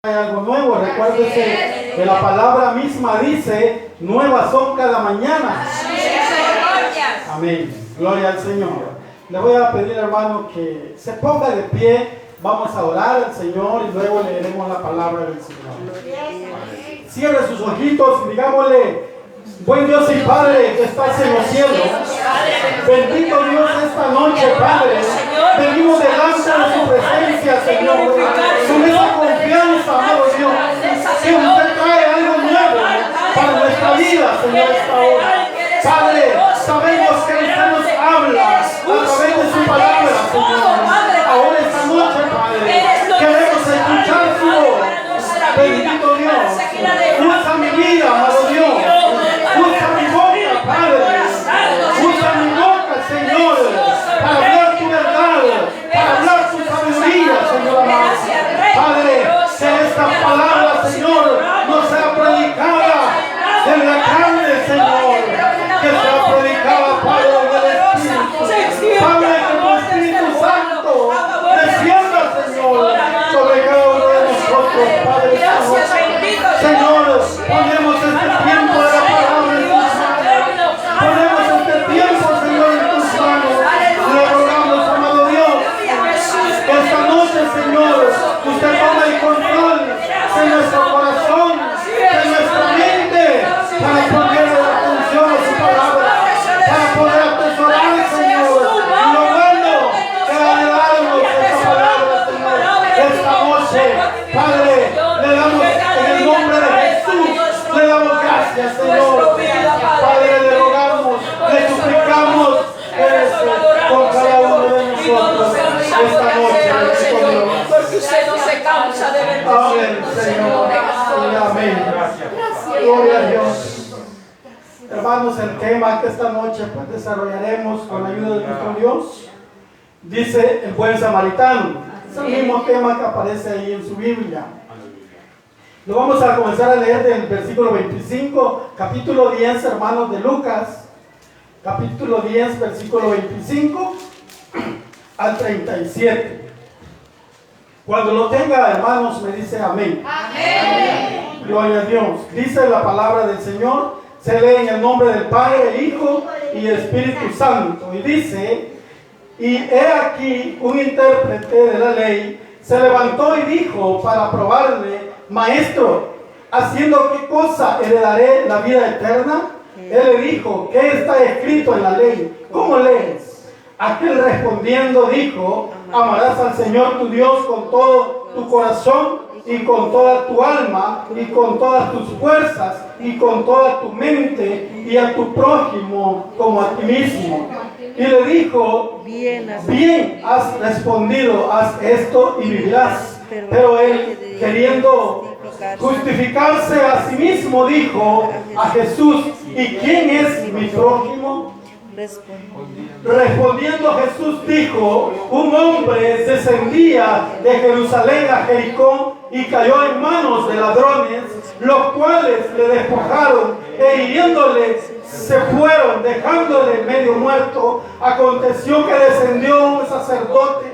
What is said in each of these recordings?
Hay algo nuevo, recuérdese que la palabra misma dice, nuevas son cada mañana. Amén, gloria al Señor. Le voy a pedir, hermano, que se ponga de pie, vamos a orar al Señor y luego leeremos la palabra del Señor. Cierre sus ojitos y digámosle, buen Dios y Padre que estás en los cielos, bendito Dios esta noche, Padre, venimos delante de su presencia, Señor, con esa confianza, amado Dios, que usted trae algo nuevo para nuestra vida, Señor, esta hora. Padre, sabemos que usted nos habla a través de su palabra, Señor. Ahora esta noche, Padre, queremos escuchar su voz. Bendito Dios, usa mi vida, amado Dios. Usa mi boca, Padre. Usa mi boca, Señor, para hablar tu verdad, para hablar tu sabiduría, Señor amado. Padre, que esta palabra, Señor, no sea predicada en la carne, Señor, que sea predicada, Padre, del Espíritu. Padre, que tu Espíritu Santo descienda, Señor, sobre cada uno de nosotros, Padre. Señor, ponemos este tiempo de la palabra en tus manos. Ponemos este tiempo, Señor, en tus manos. Le rogamos, amado Dios, esta noche, Señor, usted toma el control de nuestro corazón, de nuestra mente, para poner atención a su palabra, para poder atesorar, Señor, lo bueno que ha de darnos esta palabra, Señor. Esta noche, Padre, le damos en el nombre de Jesús, le damos gracias, Señor. Padre, le rogamos, le suplicamos con cada uno de nosotros esta noche. Porque usted no se cansa de ver. Amén, Señor. Amén. Gracias. Gloria a Dios. Hermanos, el tema que esta noche pues desarrollaremos con la ayuda de nuestro Dios dice el buen samaritano. Es el mismo tema que aparece ahí en su Biblia. Lo vamos a comenzar a leer del versículo 25, capítulo 10, hermanos, de Lucas, capítulo 10, versículo 25 al 37. Cuando lo tenga, hermanos, me dice amén. Amén. Gloria a Dios. Dice la palabra del Señor, se lee en el nombre del Padre, Hijo y Espíritu Santo. Y dice, y he aquí un intérprete de la ley se levantó y dijo para probarle, Maestro, ¿haciendo qué cosa heredaré la vida eterna? Él le dijo, ¿qué está escrito en la ley? ¿Cómo lees? Aquel respondiendo dijo, amarás al Señor tu Dios con todo tu corazón y con toda tu alma y con todas tus fuerzas y con toda tu mente y a tu prójimo como a ti mismo. Y le dijo, bien has respondido, haz esto y vivirás. Pero él, queriendo justificarse a sí mismo, dijo a Jesús, ¿y quién es mi prójimo? Respondiendo Jesús dijo, un hombre descendía de Jerusalén a Jericó y cayó en manos de ladrones, los cuales le despojaron e hiriéndole se fueron, dejándole medio muerto. Aconteció que descendió un sacerdote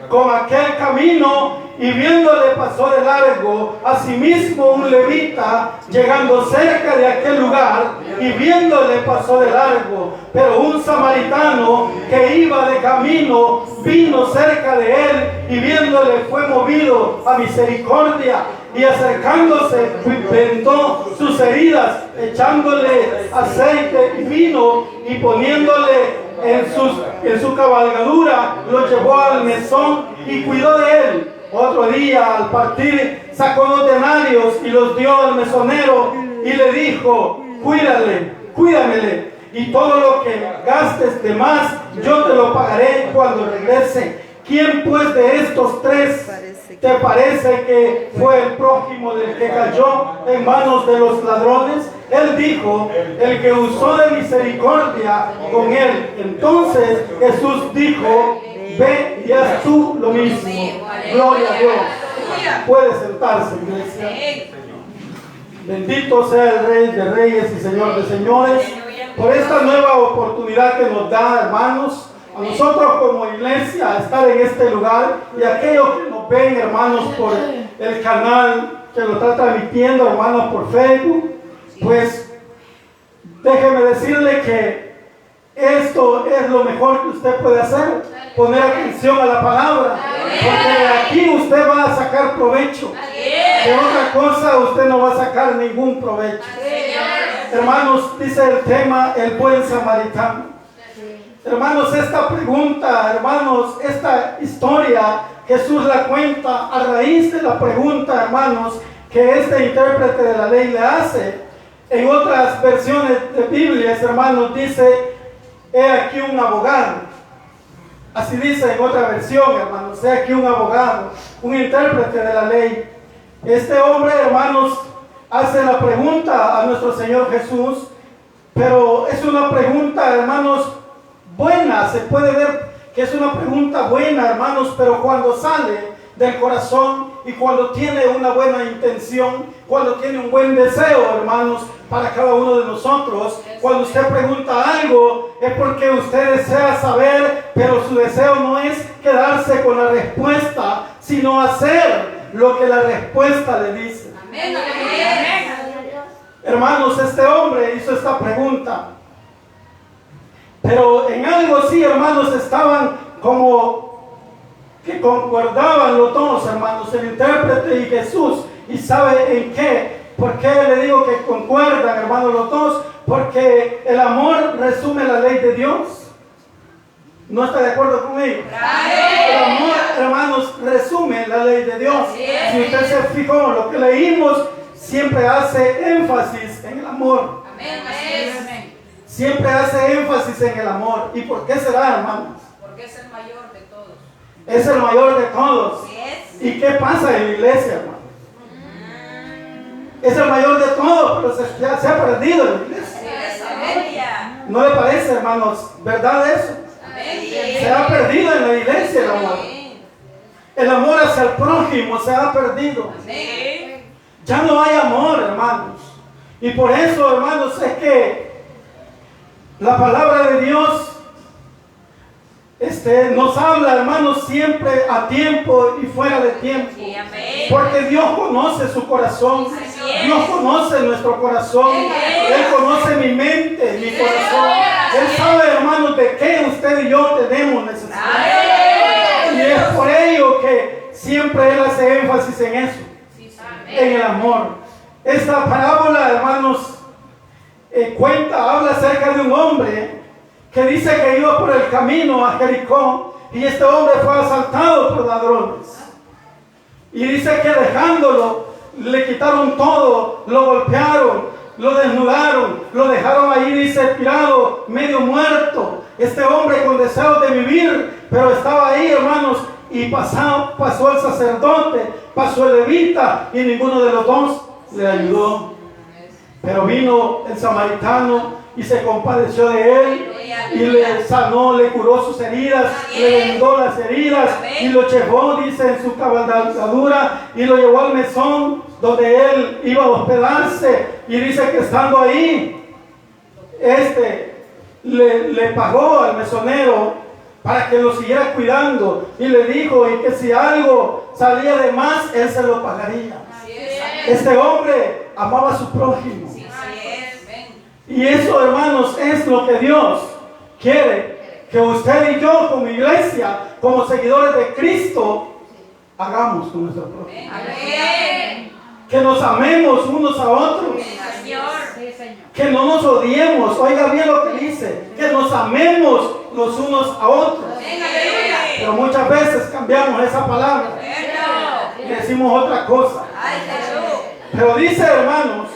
con aquel camino y viéndole pasó de largo. Asimismo un levita llegando cerca de aquel lugar y viéndole pasó de largo. Pero un samaritano que iba de camino vino cerca de él y viéndole fue movido a misericordia y acercándose vendó sus heridas, echándole aceite y vino y poniéndole en su cabalgadura, lo llevó al mesón y cuidó de él. Otro día al partir sacó 2 denarios y los dio al mesonero y le dijo, cuídamele, y todo lo que gastes de más yo te lo pagaré cuando regrese. ¿Quién pues de estos 3 te parece que fue el prójimo del que cayó en manos de los ladrones? Él dijo, el que usó de misericordia con él. Entonces Jesús dijo, ve y haz tú lo mismo. Gloria a Dios. Puede sentarse, iglesia. Bendito sea el Rey de Reyes y Señor de Señores por esta nueva oportunidad que nos da, hermanos, a nosotros como iglesia, estar en este lugar, y aquellos que nos ven, hermanos, por el canal que lo está transmitiendo, hermanos, por Facebook, pues déjeme decirle que esto es lo mejor que usted puede hacer, poner atención a la palabra, porque de aquí usted va a sacar provecho. De otra cosa usted no va a sacar ningún provecho. Hermanos, dice el tema, el buen samaritano. Hermanos, esta pregunta, hermanos, esta historia, Jesús la cuenta a raíz de la pregunta, hermanos, que este intérprete de la ley le hace. En otras versiones de Biblias, hermanos, dice, he aquí un abogado. Así dice en otra versión, hermanos, he aquí un abogado, un intérprete de la ley. Este hombre, hermanos, hace la pregunta a nuestro Señor Jesús, pero es una pregunta, hermanos, buena. Se puede ver que es una pregunta buena, hermanos, pero cuando sale del corazón y cuando tiene una buena intención, cuando tiene un buen deseo, hermanos, para cada uno de nosotros, cuando usted pregunta algo es porque usted desea saber, pero su deseo no es quedarse con la respuesta, sino hacer lo que la respuesta le dice. Amén. Hermanos, este hombre hizo esta pregunta, pero en algo sí, hermanos, estaban como que concordaban los dos, hermanos, el intérprete y Jesús. ¿Y sabe en qué? ¿Por qué le digo que concuerdan, hermanos, los dos? Porque el amor resume la ley de Dios. ¿No está de acuerdo conmigo? El amor, hermanos, resume la ley de Dios. Si usted se fijó, lo que leímos siempre hace énfasis en el amor. Siempre hace énfasis en el amor. ¿Y por qué será, hermanos? Porque es el mayor de todos. Es el mayor de todos. ¿Y qué pasa en la iglesia, hermano? Es el mayor de todos, pero se ha perdido en la iglesia. ¿No le parece, hermanos? ¿Verdad eso? Se ha perdido en la iglesia el amor. El amor hacia el prójimo se ha perdido. Ya no hay amor, hermanos. Y por eso, hermanos, es que la palabra de Dios nos habla, hermanos, siempre a tiempo y fuera de tiempo. Porque Dios conoce su corazón. Dios conoce nuestro corazón. Él conoce mi mente, mi corazón. Él sabe, hermanos, de qué usted y yo tenemos necesidad. Y es por ello que siempre Él hace énfasis en eso, en el amor. Esta parábola, hermanos, habla acerca de un hombre que dice que iba por el camino a Jericó y este hombre fue asaltado por ladrones. Y dice que dejándolo, le quitaron todo, lo golpearon, lo desnudaron, lo dejaron ahí, dice, tirado, medio muerto. Este hombre con deseos de vivir, pero estaba ahí, hermanos, y pasó el sacerdote, pasó el levita y ninguno de los dos le ayudó. Pero vino el samaritano y se compadeció de él y le sanó, le curó sus heridas, le vendó las heridas y lo llevó, dice, en su cabalgadura y lo llevó al mesón donde él iba a hospedarse. Y dice que estando ahí, le pagó al mesonero para que lo siguiera cuidando y le dijo y que si algo salía de más, él se lo pagaría. Este hombre amaba a su prójimo. Y eso, hermanos, es lo que Dios quiere que usted y yo como iglesia, como seguidores de Cristo, hagamos con nuestro prójimo. Que nos amemos unos a otros. Que no nos odiemos. Oiga bien lo que dice. Que nos amemos los unos a otros. Pero muchas veces cambiamos esa palabra y decimos otra cosa. Pero dice, hermanos,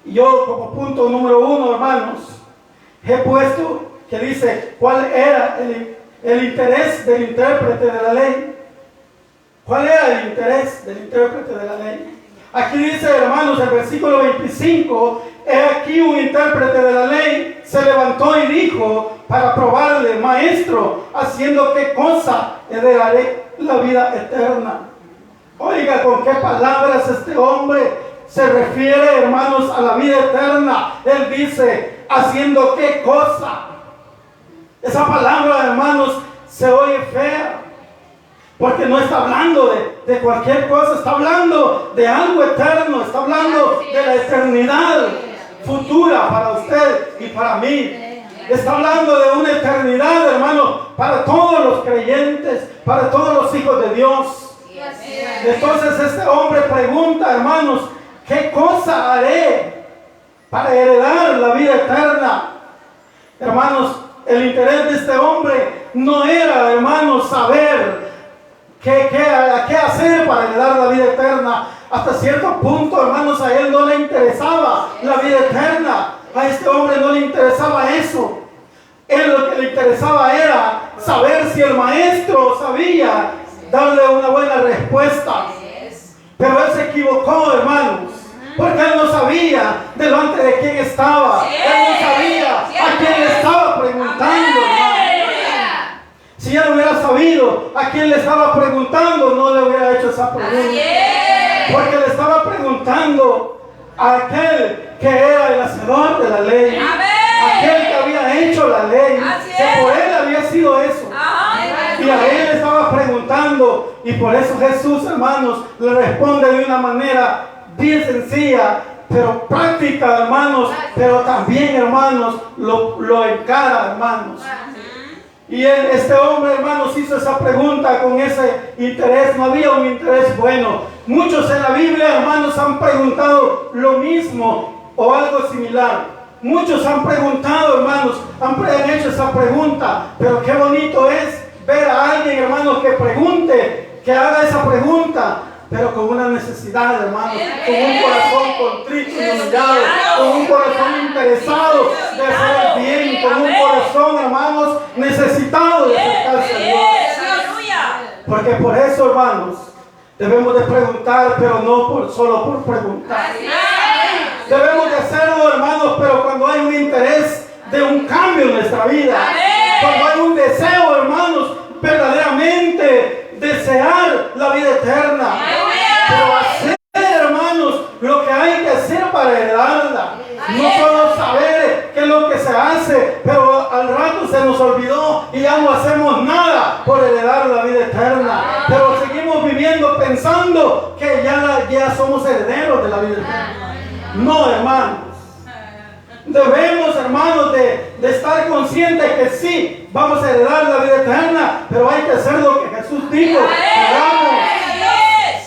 yo como punto número 1, hermanos, he puesto que dice cuál era el interés del intérprete de la ley. ¿Cuál era el interés del intérprete de la ley? Aquí dice, hermanos, el versículo 25, he aquí un intérprete de la ley se levantó y dijo para probarle, maestro, haciendo qué cosa heredaré la vida eterna. Oiga, con qué palabras este hombre se refiere, hermanos, a la vida eterna. Él dice, haciendo qué cosa. Esa palabra, hermanos, se oye fea. Porque no está hablando de cualquier cosa, está hablando de algo eterno, está hablando de la eternidad futura para usted y para mí. Está hablando de una eternidad, hermano, para todos los creyentes, para todos los hijos de Dios. Entonces este hombre pregunta, hermanos, ¿qué cosa haré para heredar la vida eterna? Hermanos, el interés de este hombre no era, hermanos, saber qué hacer para heredar la vida eterna. Hasta cierto punto, hermanos, a él no le interesaba la vida eterna. A este hombre no le interesaba eso. Él lo que le interesaba era saber si el maestro sabía darle una buena respuesta. Pero él se equivocó, hermanos, porque él no sabía delante de quién estaba. Él no sabía a quién le estaba preguntando, hermano. Si él hubiera sabido a quién le estaba preguntando, no le hubiera hecho esa pregunta. Porque le estaba preguntando a aquel que era el hacedor de la ley. Aquel que había hecho la ley. Que por él había sido eso. Y a él le estaba preguntando. Y por eso Jesús, hermanos, le responde de una manera bien sencilla, pero práctica, hermanos. Pero también, hermanos, lo encara, hermanos. Y este hombre, hermanos, hizo esa pregunta con ese interés. No había un interés bueno. Muchos en la Biblia, hermanos, han preguntado lo mismo o algo similar. Muchos han preguntado, hermanos, han hecho esa pregunta. Pero qué bonito es ver a alguien, hermanos, que pregunte, que haga esa pregunta, pero con una necesidad, hermanos, con un corazón contrito y humillado, con un corazón interesado de hacer el bien, con un corazón, hermanos, necesitado de acercarse a Dios. Porque por eso, hermanos, debemos de preguntar, pero no solo por preguntar. Debemos de hacerlo, hermanos, pero cuando hay un interés de un cambio en nuestra vida, cuando hay un deseo, hermanos, verdaderamente desear la vida eterna, pero hacer, hermanos, lo que hay que hacer para heredarla. No solo saber qué es lo que se hace, pero al rato se nos olvidó y ya no hacemos nada por heredar la vida eterna. Pero seguimos viviendo pensando que ya somos herederos de la vida eterna. No, hermanos. Debemos, hermanos, de estar conscientes que sí, vamos a heredar la vida eterna, pero hay que hacer lo que Jesús dijo.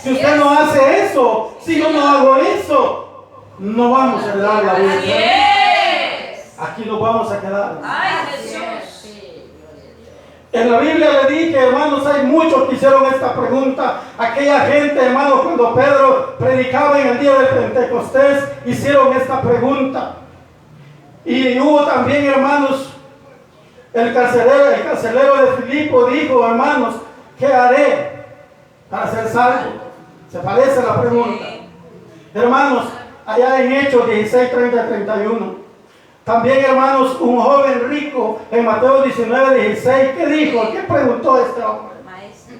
Si usted no hace eso, si yo no hago eso, no vamos a heredar la vida eterna. Aquí nos vamos a quedar. En la Biblia le dije, hermanos, hay muchos que hicieron esta pregunta. Aquella gente, hermanos, cuando Pedro predicaba en el día del Pentecostés, hicieron esta pregunta. Y hubo también, hermanos, el carcelero de Filipo dijo, hermanos, ¿qué haré para ser salvo? Se parece a la pregunta. Hermanos, allá en Hechos 16, 30, 31. También, hermanos, un joven rico en Mateo 19, 16, ¿qué dijo? ¿Qué preguntó este hombre? Maestro.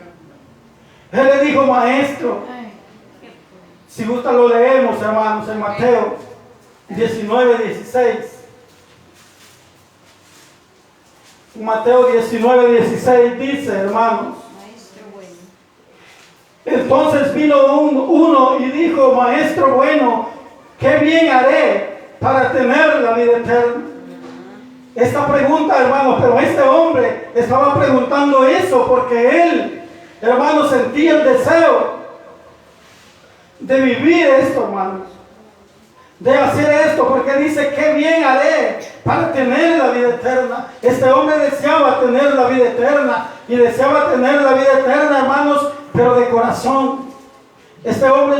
Él le dijo, maestro. Si gusta lo leemos, hermanos, en Mateo 19, 16. Mateo 19, 16 dice, hermanos. Entonces vino uno y dijo, maestro bueno, ¿qué bien haré para tener la vida eterna? Esta pregunta, hermanos, pero este hombre estaba preguntando eso porque él, hermanos, sentía el deseo de vivir esto, hermanos, de hacer esto, porque dice, ¿qué bien haré para tener la vida eterna? Este hombre deseaba tener la vida eterna y deseaba tener la vida eterna, hermanos, pero de corazón. Este hombre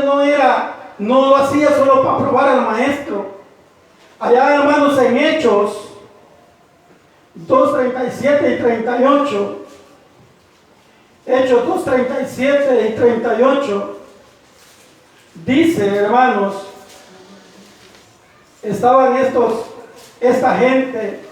no lo hacía solo para probar al maestro. Allá, hermanos, en Hechos 2, 37 y 38, Hechos 2, 37 y 38, dice, hermanos, estaban esta gente,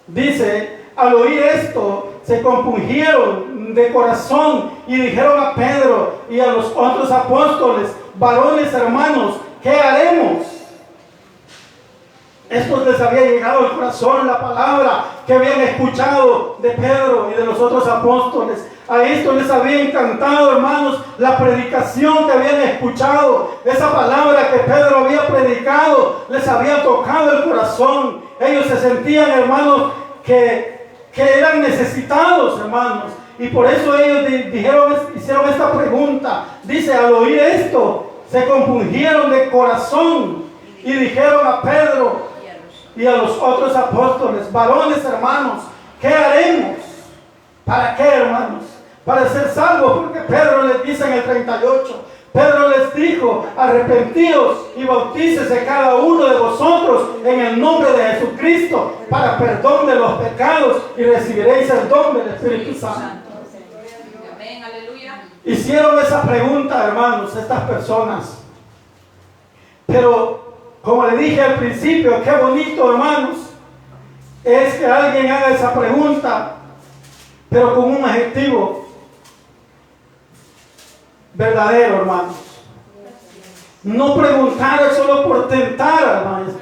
dice, al oír esto, se compungieron de corazón y dijeron a Pedro y a los otros apóstoles, varones hermanos, ¿qué haremos? Estos les había llegado al corazón la palabra que habían escuchado de Pedro y de los otros apóstoles. a esto les había encantado, hermanos, la predicación que habían escuchado. Esa palabra que Pedro había predicado les había tocado el corazón. Ellos se sentían, hermanos, que eran necesitados, hermanos. Y por eso ellos hicieron esta pregunta. Dice, al oír esto, se compungieron de corazón y dijeron a Pedro y a los otros apóstoles: varones, hermanos, ¿qué haremos? ¿Para qué, hermanos? Para ser salvos, porque Pedro les dice en el 38, Pedro les dijo: arrepentíos y bautícese cada uno de vosotros en el nombre de Jesucristo para perdón de los pecados y recibiréis el don del Espíritu Santo. Amén, aleluya. Hicieron esa pregunta, hermanos, estas personas. Pero, como le dije al principio, qué bonito, hermanos, es que alguien haga esa pregunta, pero con un adjetivo verdadero, hermanos. No preguntar solo por tentar al maestro.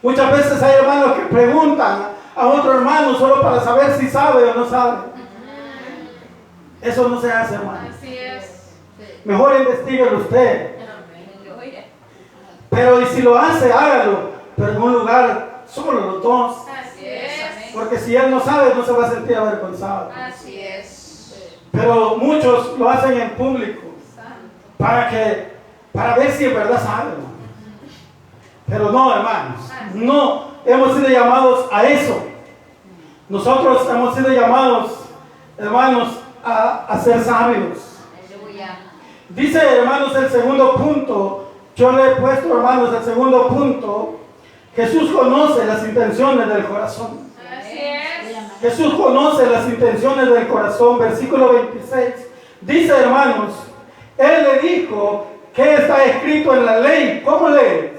Muchas veces hay hermanos que preguntan a otro hermano solo para saber si sabe o no sabe. Eso no se hace, hermano. Así es. Mejor investiguelo usted. Aleluya. Pero y si lo hace, hágalo, pero en un lugar solo los dos. Así es. Porque si él no sabe, no se va a sentir avergonzado. Así es. Pero muchos lo hacen en público para ver si en verdad sabe, hermano. Pero no, hermanos, no hemos sido llamados a eso. Nosotros hemos sido llamados, hermanos, a ser sabios. Aleluya. Dice, hermanos, el segundo punto. Yo le he puesto, hermanos, el segundo punto. Jesús conoce las intenciones del corazón. Así es. Jesús conoce las intenciones del corazón. Versículo 26. Dice, hermanos, Él le dijo: ¿qué está escrito en la ley? ¿Cómo lees?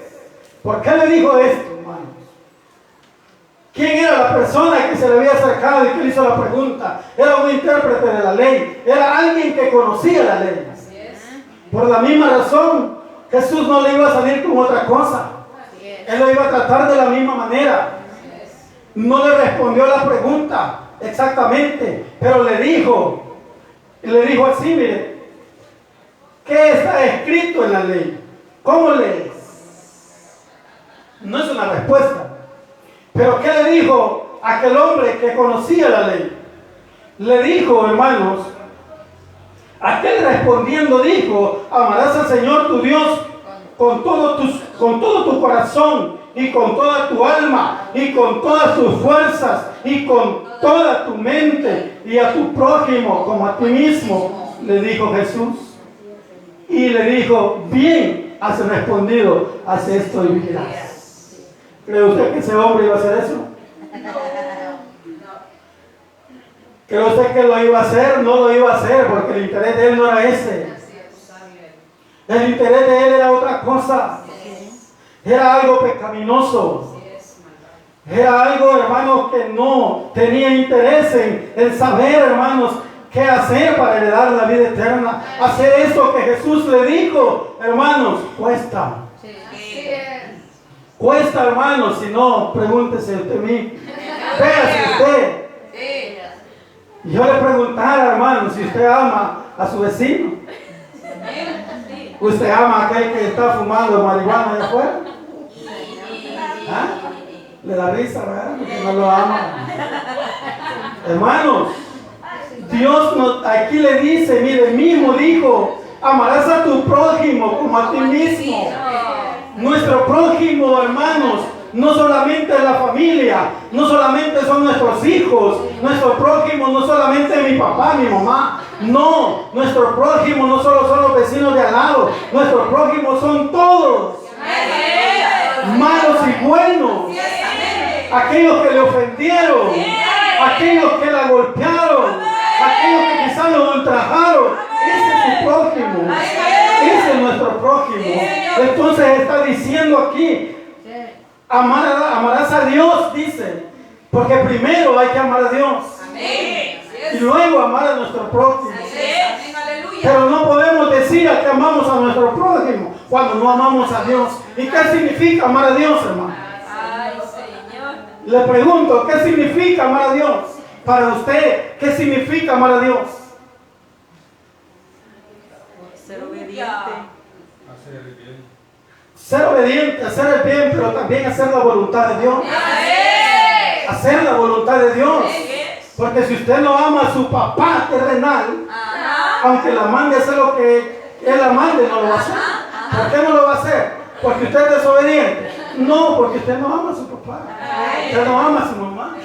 ¿Por qué le dijo esto, hermanos? ¿Quién era la persona que se le había acercado y que le hizo la pregunta? Era un intérprete de la ley. Era alguien que conocía la ley. Así es. Por la misma razón, Jesús no le iba a salir con otra cosa. Así es. Él lo iba a tratar de la misma manera. Así es. No le respondió la pregunta exactamente, pero le dijo así, mire: ¿qué está escrito en la ley? ¿Cómo lees? No es una respuesta. Pero ¿qué le dijo aquel hombre que conocía la ley? Le dijo, hermanos, aquel respondiendo dijo: amarás al Señor tu Dios con todo tu corazón y con toda tu alma y con todas tus fuerzas y con toda tu mente, y a tu prójimo como a ti mismo, le dijo Jesús. Y le dijo: bien has respondido, haz esto y vivirás. ¿Cree usted que ese hombre iba a hacer eso? ¿Cree usted que lo iba a hacer? No lo iba a hacer, porque el interés de él no era ese. El interés de él era otra cosa. Era algo pecaminoso. Era algo, hermanos, que no tenía interés en saber, hermanos, qué hacer para heredar la vida eterna. Hacer esto que Jesús le dijo, hermanos, cuesta. Cuesta, hermanos. Si no, pregúntese usted a mí. Véase usted. Y yo le preguntara, hermanos, si usted ama a su vecino. ¿Usted ama a aquel que está fumando marihuana allá afuera? ¿Ah? Le da risa, ¿verdad? Porque no lo ama. Hermanos, Dios aquí le dice, mire, mismo dijo: amarás a tu prójimo como a ti mismo. Nuestro prójimo, hermanos, no solamente es la familia, no solamente son nuestros hijos. Nuestro prójimo no solamente es mi papá, mi mamá. No, nuestro prójimo no solo son los vecinos de al lado. Nuestro prójimo son todos, malos y buenos. Aquellos que le ofendieron, aquellos que la golpearon, aquellos que quizás lo ultrajaron. Ese es su prójimo. Ese es nuestro prójimo. Entonces está diciendo aquí: amarás a Dios, dice, porque primero hay que amar a Dios y luego amar a nuestro prójimo. Pero no podemos decir que amamos a nuestro prójimo cuando no amamos a Dios. ¿Y qué significa amar a Dios, hermano? Le pregunto, ¿qué significa amar a Dios? Para usted, ¿qué significa amar a Dios? Ser obediente. Ser obediente, hacer el bien, pero también hacer la voluntad de Dios. Hacer la voluntad de Dios. Porque si usted no ama a su papá terrenal, aunque la mande a hacer lo que él la mande, no lo va a hacer. ¿Por qué no lo va a hacer? Porque usted es desobediente. No, porque usted no ama a su papá. Usted no ama a su mamá.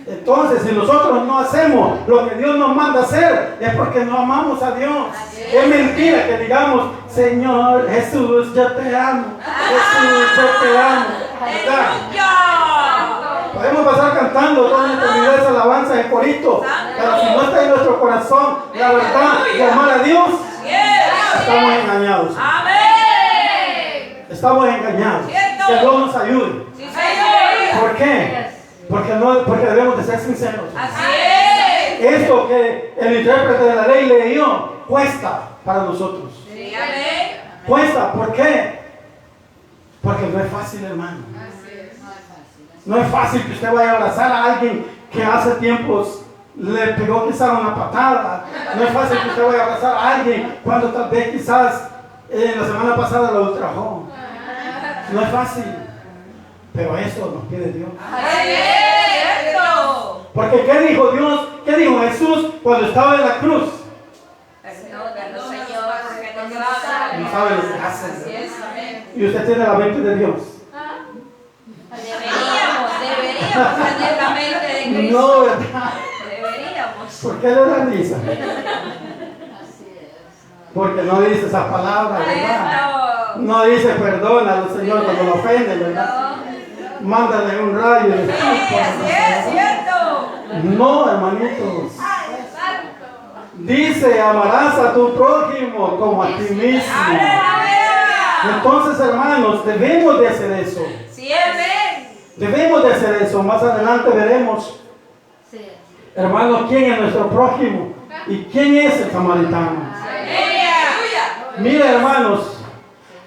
Entonces, si nosotros no hacemos lo que Dios nos manda hacer, es porque no amamos a Dios. Es mentira que digamos, Señor Jesús, yo te amo. Jesús, yo te amo. ¿Verdad? Podemos pasar cantando toda nuestra vida esa alabanza en corito, pero si no está en nuestro corazón la verdad de amar a Dios, estamos engañados. Estamos engañados. Que Dios nos ayude. ¿Por qué? Porque debemos de ser sinceros. Esto que el intérprete de la ley leyó cuesta para nosotros. Cuesta, ¿por qué? Porque no es fácil, hermano. No es fácil que usted vaya a abrazar a alguien que hace tiempos le pegó quizás una patada. No es fácil que usted vaya a abrazar a alguien cuando tal vez quizás la semana pasada lo ultrajó. No es fácil. Pero eso nos pide Dios. Porque ¿qué dijo Dios? ¿Qué dijo Jesús cuando estaba en la cruz? No sabe lo que hace. Y usted tiene la mente de Dios. Deberíamos tener la mente de Cristo. No, ¿verdad? Deberíamos. ¿Por qué le da risa? Porque no dice esas palabras, ¿verdad? No dice perdónalo, Señor, cuando lo ofende, ¿verdad? Mándale un rayo de No, hermanitos. Dice, amarás a tu prójimo como a ti mismo. Entonces, hermanos, debemos de hacer eso. Debemos de hacer eso. Más adelante veremos, hermanos, quién es nuestro prójimo y quién es el samaritano. Mira, hermanos,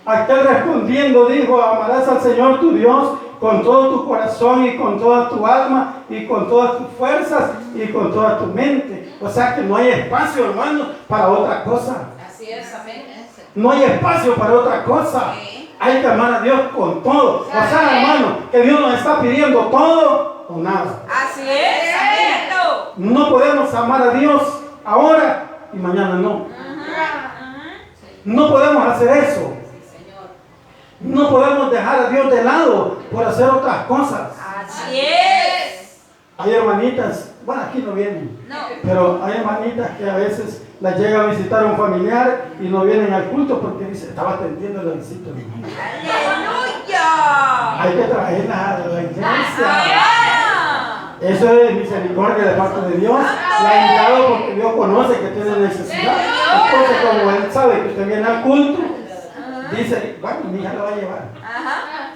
aquel respondiendo dijo, amarás al Señor tu Dios con todo tu corazón y con toda tu alma y con todas tus fuerzas y con toda tu mente. O sea que no hay espacio, hermanos, para otra cosa. Así es, amén. No hay espacio para otra cosa. Hay que amar a Dios con todo. O sea, hermano, que Dios nos está pidiendo todo o nada. Así es, cierto. No podemos amar a Dios ahora y mañana no. No podemos hacer eso. No podemos dejar a Dios de lado por hacer otras cosas. Así es. Hay hermanitas, bueno, aquí no vienen, pero hay hermanitas que a veces las llega a visitar un familiar y no vienen al culto porque dice, estaba atendiendo la visita. ¡Aleluya! Hay que traerlas a la iglesia. Eso es misericordia de parte de Dios. La ha enviado porque Dios conoce que tiene necesidad. Entonces, como Él sabe que usted viene al culto, dice, bueno, mi hija la va a llevar.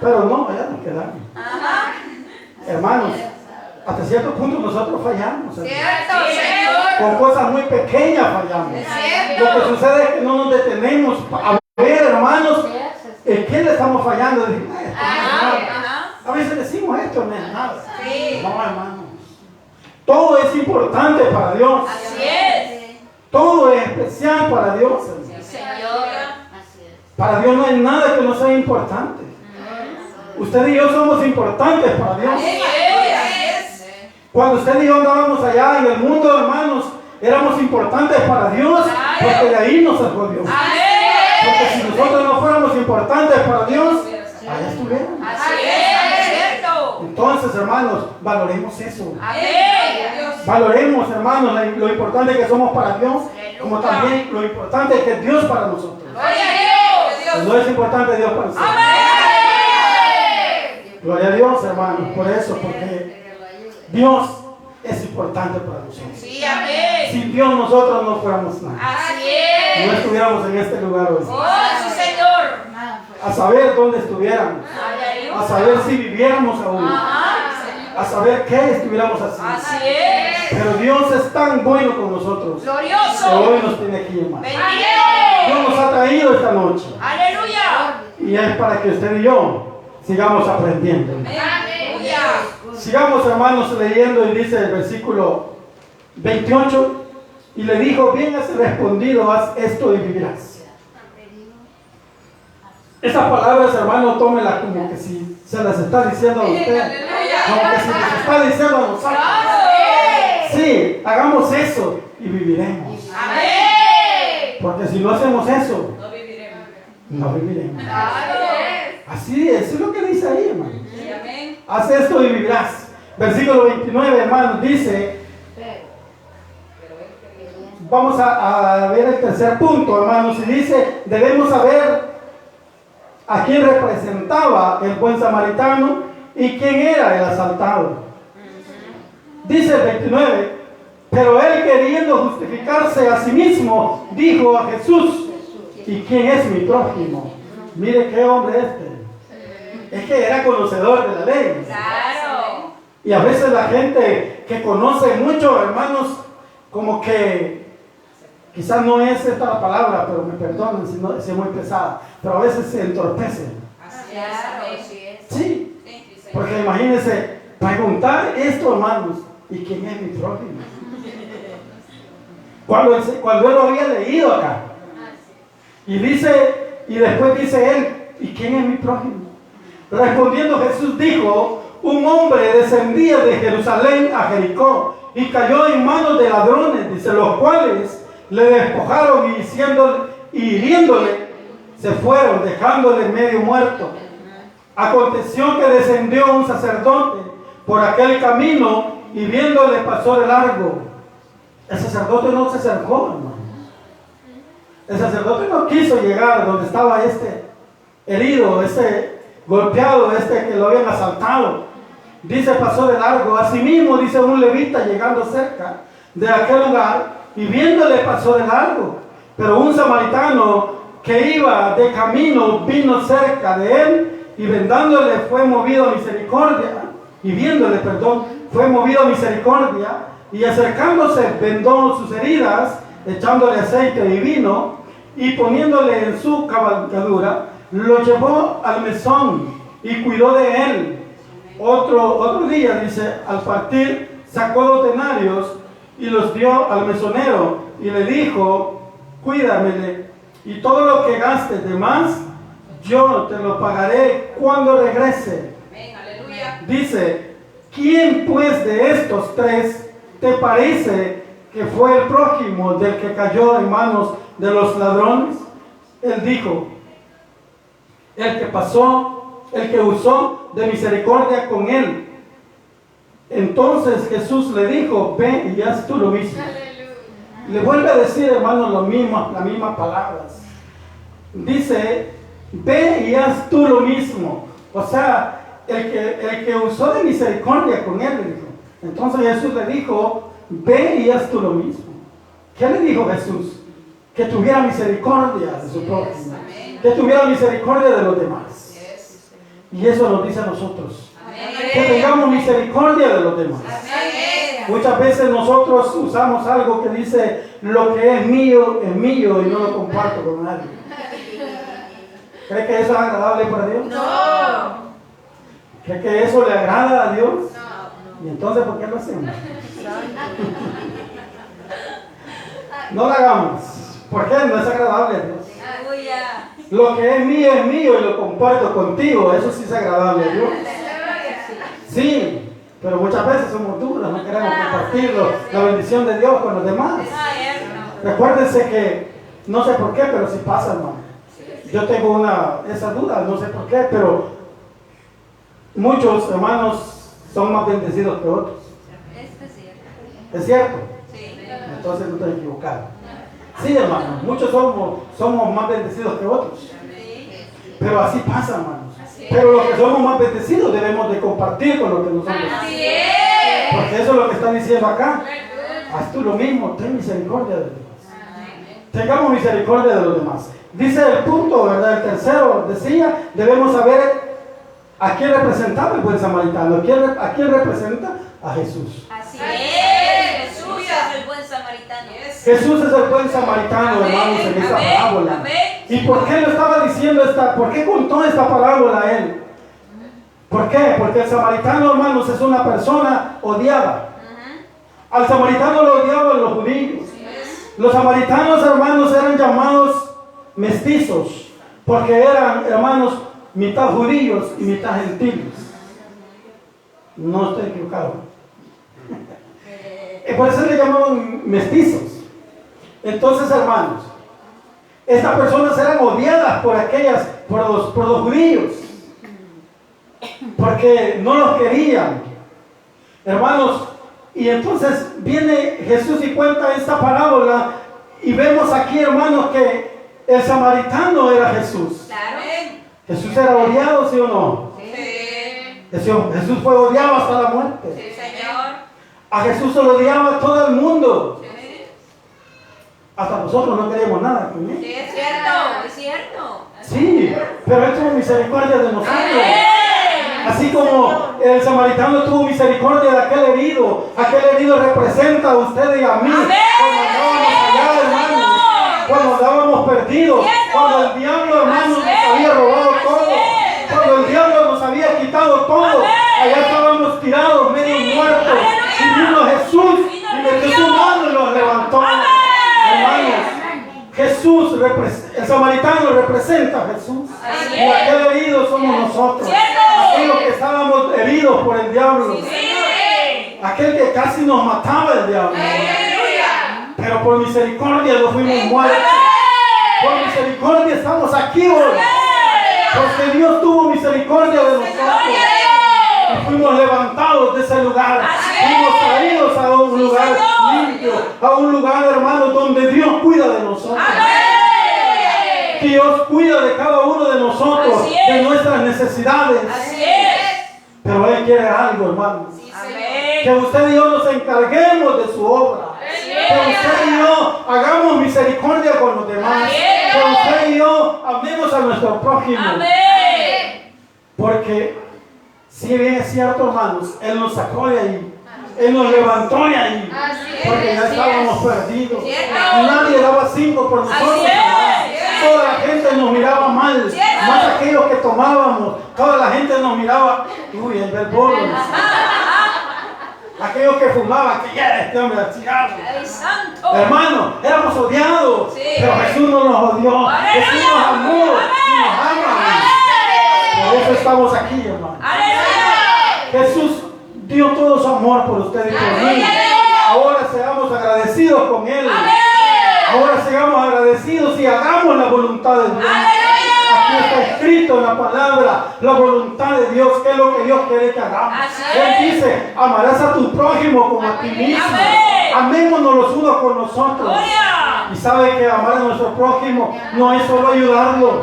Pero no, allá nos quedamos. Hermanos, hasta cierto punto nosotros fallamos. Cierto, Señor. Con cosas muy pequeñas fallamos. Cierto. Lo que sucede es que no nos detenemos a ver, hermanos, en qué le estamos fallando. A veces decimos esto, no es nada. No, hermanos. Todo es importante para Dios. Así es. Todo es especial para Dios. Señor. Para Dios no hay nada que no sea importante. Usted y yo somos importantes para Dios. Cuando usted y yo andábamos allá en el mundo, hermanos, éramos importantes para Dios, porque de ahí nos sacó Dios. Porque si nosotros no fuéramos importantes para Dios, allá estuviéramos. Entonces, hermanos, valoremos eso. Valoremos, hermanos, lo importante que somos para Dios, como también lo importante que es Dios para nosotros. No es importante Dios para nosotros. Gloria a Dios, hermanos, por eso, porque Dios es importante para nosotros. Sin Dios nosotros no fuéramos nada. No estuviéramos en este lugar hoy. A saber dónde estuviéramos. A saber si viviéramos aún. A saber qué estuviéramos haciendo. Pero Dios es tan bueno con nosotros que hoy nos tiene aquí, hermanos. Dios nos ha traído esta noche. Y es para que usted y yo sigamos aprendiendo. Sigamos, hermanos, leyendo, y dice el versículo 28, y le dijo, bien has respondido, haz esto y vivirás. Esas palabras, hermano, tómela como que si se las está diciendo a usted, como que si les está diciendo a nosotros. Sí, hagamos eso y viviremos. Porque si no hacemos eso, no viviremos. Así es lo que dice ahí, hermano. Haz esto y vivirás. Versículo 29, hermanos, dice, vamos a ver el tercer punto, hermanos, y dice, debemos saber a quién representaba el buen samaritano y quién era el asaltado. Dice el 29, pero él, queriendo justificarse a sí mismo, dijo a Jesús, ¿y quién es mi prójimo? Mire qué hombre es que era conocedor de la ley. Claro. Y a veces la gente que conoce mucho, hermanos, como que quizás no es esta la palabra, pero me perdonen si es muy pesada, pero a veces se entorpece. Así es. Sí, porque imagínense preguntar esto, hermanos, ¿y quién es mi prójimo? Cuando él lo había leído acá, y después dice él, ¿y quién es mi prójimo? Respondiendo Jesús dijo, un hombre descendía de Jerusalén a Jericó y cayó en manos de ladrones, dice, los cuales le despojaron y hiriéndole se fueron, dejándole medio muerto. Aconteció que descendió un sacerdote por aquel camino y viéndole pasó de largo. El sacerdote no se acercó, hermano. El sacerdote no quiso llegar donde estaba este herido, este golpeado, que lo habían asaltado. Dice, pasó de largo. Asimismo, dice un levita llegando cerca de aquel lugar y viéndole pasó de largo. Pero un samaritano que iba de camino vino cerca de él y vendándole fue movido a misericordia. Y viéndole, fue movido a misericordia y acercándose vendó sus heridas, echándole aceite y vino y poniéndole en su cabalgadura, lo llevó al mesón y cuidó de él. Otro día, dice, al partir sacó 2 denarios y los dio al mesonero y le dijo, cuídamele y todo lo que gastes de más, yo te lo pagaré cuando regrese. Dice, ¿quién pues de estos 3 te parece que fue el prójimo del que cayó en manos de los ladrones? Él dijo, el que usó de misericordia con él. Entonces Jesús le dijo, ve y haz tú lo mismo. Le vuelve a decir, hermanos, las mismas palabras. Dice, ve y haz tú lo mismo. O sea, el que usó de misericordia con él, le dijo. Entonces Jesús le dijo, ve y haz tú lo mismo. ¿Qué le dijo Jesús? Que tuviera misericordia de su prójimo, que tuviera misericordia de los demás. Y eso nos dice a nosotros, que tengamos misericordia de los demás. Muchas veces nosotros usamos algo que dice, lo que es mío y no lo comparto con nadie. ¿Cree que eso es agradable para Dios? No. ¿Cree que eso le agrada a Dios? No. ¿Y entonces por qué lo hacemos? No lo hagamos. ¿Por qué? No es agradable a Dios. Lo que es mío y lo comparto contigo, eso sí es agradable a Dios. Sí, pero muchas veces somos duros, no queremos compartir la bendición de Dios con los demás. Recuérdense que, no sé por qué, pero sí pasa, hermano. Yo tengo esa duda, no sé por qué, pero muchos hermanos son más bendecidos que otros. ¿Es cierto? Entonces no estoy equivocado. Sí, hermano, muchos somos más bendecidos que otros. Pero así pasa, hermanos. Pero los que somos más bendecidos debemos de compartir con los que nosotros. Porque eso es lo que está diciendo acá. Haz tú lo mismo, ten misericordia de los demás. Tengamos misericordia de los demás. Dice el punto, ¿verdad? El tercero decía, debemos saber a quién representaba el buen samaritano. ¿A quién representa? A Jesús. Así es. Jesús es el buen samaritano. Jesús es el buen samaritano, hermanos, en esta parábola. ¿Y por qué lo estaba diciendo por qué contó esta parábola a él? ¿Por qué? Porque el samaritano, hermanos, es una persona odiada. Al samaritano lo odiaban los judíos. Los samaritanos, hermanos, eran llamados mestizos, porque eran, hermanos, mitad judíos y mitad gentiles. No estoy equivocado. Por eso le llamaban mestizos. Entonces, hermanos, estas personas eran odiadas por los judíos, porque no los querían, hermanos. Y entonces viene Jesús y cuenta esta parábola, y vemos aquí, hermanos, que el samaritano era Jesús. Claro. Jesús era odiado, ¿sí o no? Sí. Jesús fue odiado hasta la muerte. Sí, Señor. A Jesús se lo odiaba todo el mundo. Sí. Hasta nosotros no queríamos nada con él. Sí, es cierto, es cierto. Sí, pero Él tuvo misericordia de nosotros. Así como el samaritano tuvo misericordia de aquel herido representa a ustedes y a mí. Cuando andábamos allá, hermanos, cuando andábamos perdidos, cuando el diablo, hermanos, nos había robado todo, cuando el diablo nos había quitado todo, allá estábamos tirados, medio muertos, y vino Jesús y metió su mano y nos levantó. Hermanos, Jesús, el samaritano representa a Jesús, y aquel herido somos nosotros, aquellos que estábamos heridos por el diablo, aquel que casi nos mataba el diablo, pero por misericordia no fuimos muertos, por misericordia estamos aquí hoy, porque Dios tuvo misericordia de nosotros y fuimos levantados de ese lugar, fuimos traídos a un lugar limpio, a un lugar, hermano, donde Dios cuida de nosotros. Dios cuida de cada uno de nosotros, de nuestras necesidades. Pero Él quiere algo, hermano. Que usted y yo nos encarguemos de su obra. Que usted y yo hagamos misericordia con los demás. Que usted y yo amemos a nuestro prójimo. Porque si bien es cierto, hermanos, Él nos sacó de ahí. Él nos levantó de ahí. Porque ya estábamos perdidos. Nadie daba 5 por nosotros. Toda la gente nos miraba mal. Más aquellos que tomábamos. Toda la gente nos miraba. Uy, el del bolo. Aquellos que fumaban, que ya este hombre el cigarro. Hermano, éramos odiados. Pero Jesús no nos odió. Jesús nos amó y nos ama. Por eso estamos aquí, hermano. Jesús dio todo su amor por usted y por mí. Ahora seamos agradecidos con Él. Ahora seamos agradecidos y hagamos la voluntad de Dios. Aquí está escrito en la palabra la voluntad de Dios, que es lo que Dios quiere que hagamos. Él dice, amarás a tu prójimo como a ti mismo. Amémonos los unos con nosotros. Y sabe que amar a nuestro prójimo no es solo ayudarlo,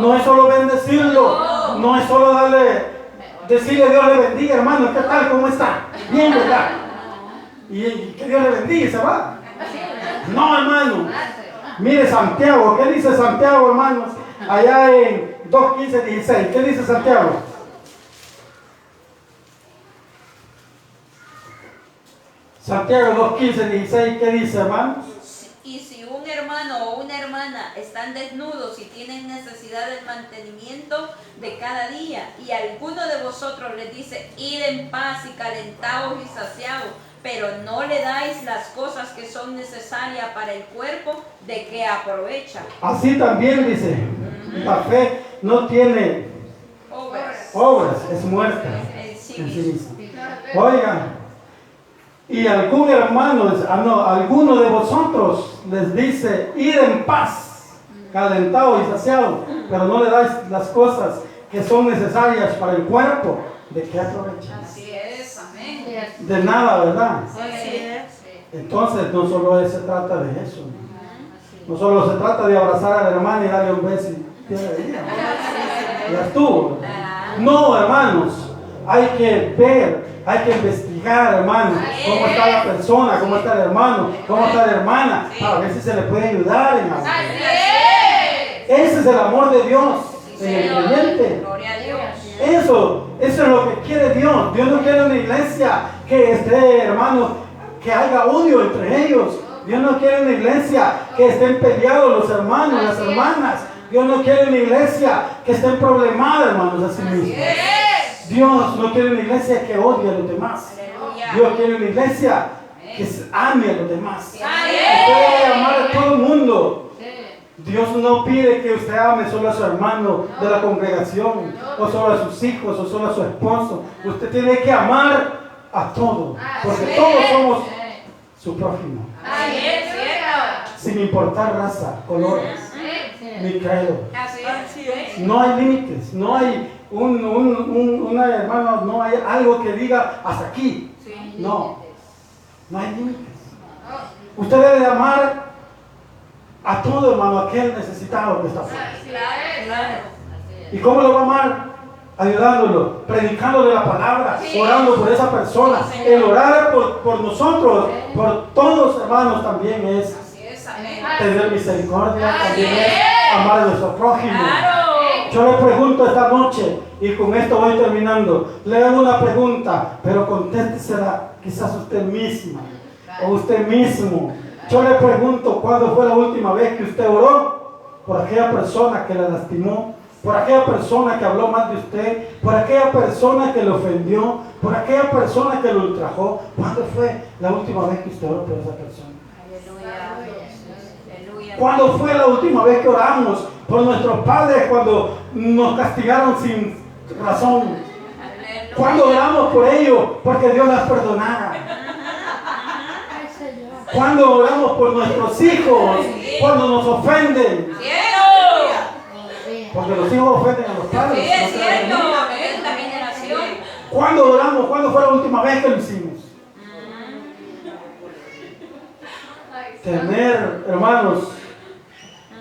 no es solo bendecirlo, no es solo decirle Dios le bendiga, hermano, ¿qué tal? ¿Cómo está? Bien, ¿verdad? Y que Dios le bendiga y se va. No, hermano. Mire Santiago, ¿qué dice Santiago, hermanos? Allá en 2:15-16, ¿qué dice Santiago? Santiago 2:15-16, ¿qué dice, hermanos? Y si un hermano o una hermana están desnudos y tienen necesidad del mantenimiento de cada día, y alguno de vosotros les dice, id en paz y calentaos y saciados, pero no le dais las cosas que son necesarias para el cuerpo, ¿de qué aprovecha? Así también dice, la fe no tiene obras, es muerta en sí misma. Oigan, y algún hermano, alguno de vosotros les dice, id en paz, calentado y saciado, pero no le dais las cosas que son necesarias para el cuerpo, ¿de qué aprovecha? Así es, amén. De nada, ¿verdad? Así es. Entonces no solo se trata de eso, no solo se trata de abrazar a la hermana y darle un beso y ya estuvo. No, hermanos, hay que ver, hay que investigar, hermanos, cómo está la persona, cómo está el hermano, cómo está la hermana, para ver si se le puede ayudar en algo. Ese es el amor de Dios en el creyente. Gloria a Dios. Eso es lo que quiere Dios. Dios no quiere una iglesia que esté, hermanos, que haya odio entre ellos. Dios no quiere una iglesia que estén peleados los hermanos, las hermanas. Dios no quiere una iglesia que estén problemadas, hermanos, a sí mismos. Dios no quiere una iglesia que odie a los demás. Aleluya. Dios quiere una iglesia que ame a los demás. Sí. Usted debe amar a todo el mundo. Dios no pide que usted ame solo a su hermano de la congregación, o solo a sus hijos, o solo a su esposo. Usted tiene que amar a todos, porque todos somos su prójimo, Así es, cierto. sin importar raza, colores, ni credo. Así es. No hay límites, no hay una hermano, no hay algo que diga hasta aquí. No hay límites. Usted debe amar a todo hermano, aquel necesitado que está afuera. Claro. ¿Y cómo lo va a amar? Ayudándolo, predicándole la palabra, orando por esa persona. El orar por nosotros, por todos hermanos también es Así es, amén. tener misericordia, también es amar a nuestro prójimo. Claro. Yo le pregunto esta noche, y con esto voy terminando, le hago una pregunta, pero contéstesela quizás usted misma o usted mismo. Yo le pregunto, ¿cuándo fue la última vez que usted oró por aquella persona que la lastimó? Por aquella persona que habló mal de usted, por aquella persona que le ofendió, por aquella persona que lo ultrajó. ¿Cuándo fue la última vez que usted oró por esa persona? Aleluya. ¿Cuándo fue la última vez que oramos por nuestros padres cuando nos castigaron sin razón? ¿Cuándo oramos por ellos porque Dios las perdonara? ¿Cuándo oramos por nuestros hijos cuando nos ofenden? Porque los hijos ofenden a los padres. Sí, es ¿no creen? cierto. Es la generación. ¿Cuándo oramos? ¿Cuándo fue la última vez que lo hicimos? Tener, hermanos,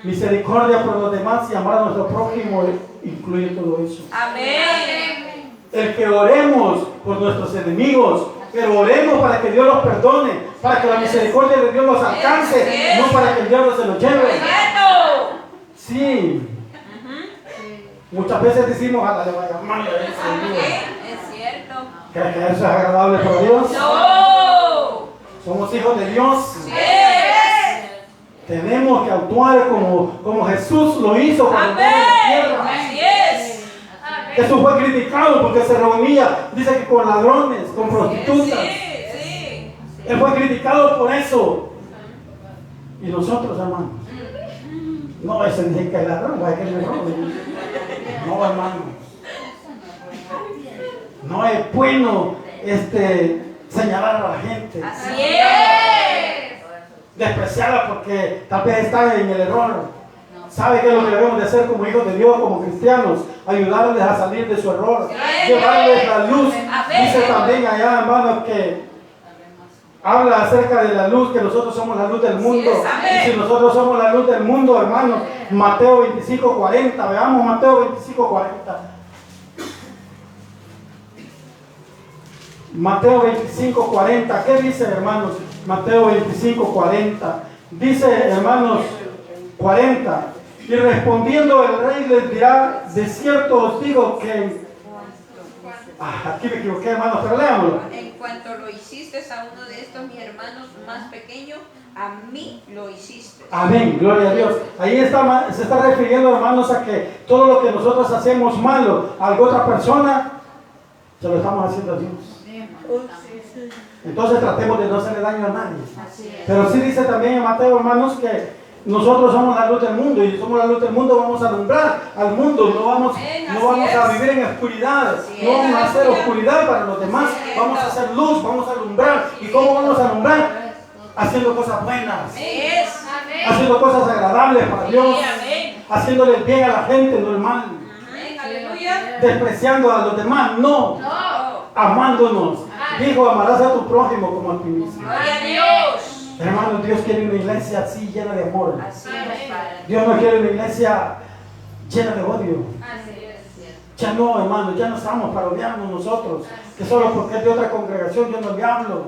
misericordia por los demás y amar a nuestro prójimo incluye todo eso. Amén. El que oremos por nuestros enemigos, pero oremos para que Dios los perdone, para que la misericordia de Dios los alcance, no para que el diablo se los lleve. Cierto. Sí. Muchas veces decimos, a la le vaya mal a ese Dios. Es cierto. ¿Cree que eso es agradable para Dios? No. Somos hijos de Dios. Es. Tenemos que actuar como Jesús lo hizo cuando estaba en la tierra. Amén. Así es. Jesús fue criticado porque se reunía, dice que con ladrones, con prostitutas. Sí. Él fue criticado por eso. Y nosotros, hermanos, no, ese dice que es ladrón, vaya que le robe. No, hermanos. No es bueno señalar a la gente, Así es. despreciarla porque tal vez está en el error. ¿Sabe qué es lo que debemos de hacer como hijos de Dios, como cristianos? Ayudarles a salir de su error, llevarles la luz. Dice también allá, hermanos, que habla acerca de la luz, que nosotros somos la luz del mundo. Y si nosotros somos la luz del mundo, hermanos, Mateo 25:40, veamos Mateo 25:40. Mateo 25:40, ¿qué dice, hermanos? Mateo 25:40. Dice, hermanos, 40. Y respondiendo el rey les dirá, de cierto os digo que... aquí me equivoqué, hermanos, pero leámoslo. En cuanto lo hiciste a uno de estos mis hermanos más pequeños, a mí lo hiciste. Amén, gloria a Dios. Ahí se está refiriendo, hermanos, a que todo lo que nosotros hacemos malo a alguna otra persona, se lo estamos haciendo a Dios. Entonces tratemos de no hacerle daño a nadie. Pero sí dice también en Mateo, hermanos, que nosotros somos la luz del mundo, y somos la luz del mundo, vamos a alumbrar al mundo, no vamos a vivir en oscuridad, no vamos a hacer oscuridad para los demás, vamos a hacer luz, vamos a alumbrar. ¿Y cómo vamos a alumbrar? Haciendo cosas buenas, haciendo cosas agradables para Dios, haciéndole el bien a la gente, no el mal, despreciando a los demás, no, amándonos. Dijo, amarás a tu prójimo como a ti mismo. Gloria a Dios. Hermanos, Dios quiere una iglesia así, llena de amor. Así es, Padre. Dios no quiere una iglesia llena de odio. Ya no, hermanos, ya no estamos para odiarnos nosotros. Que solo porque es de otra congregación yo no le hablo.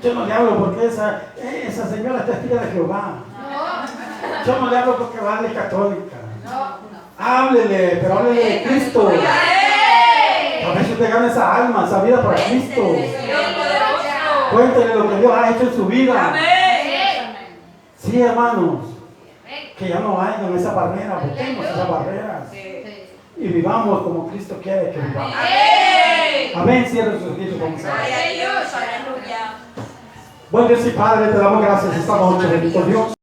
Yo no le hablo porque esa señora es testigo de Jehová. Yo no le hablo porque va a la católica. Háblele, pero háblele de Cristo. A ver si usted gana esa alma, esa vida para Cristo. Cuéntele lo que Dios ha hecho en su vida. Sí, hermanos, que ya no hayan esa barrera, botemos esas barreras. y vivamos como Cristo quiere que vivamos. Amén. Amén. Cierra sus ojos, vamos a orar. Gloria a Dios, aleluya. Buen Dios y Padre, te damos gracias esta noche, bendito Dios.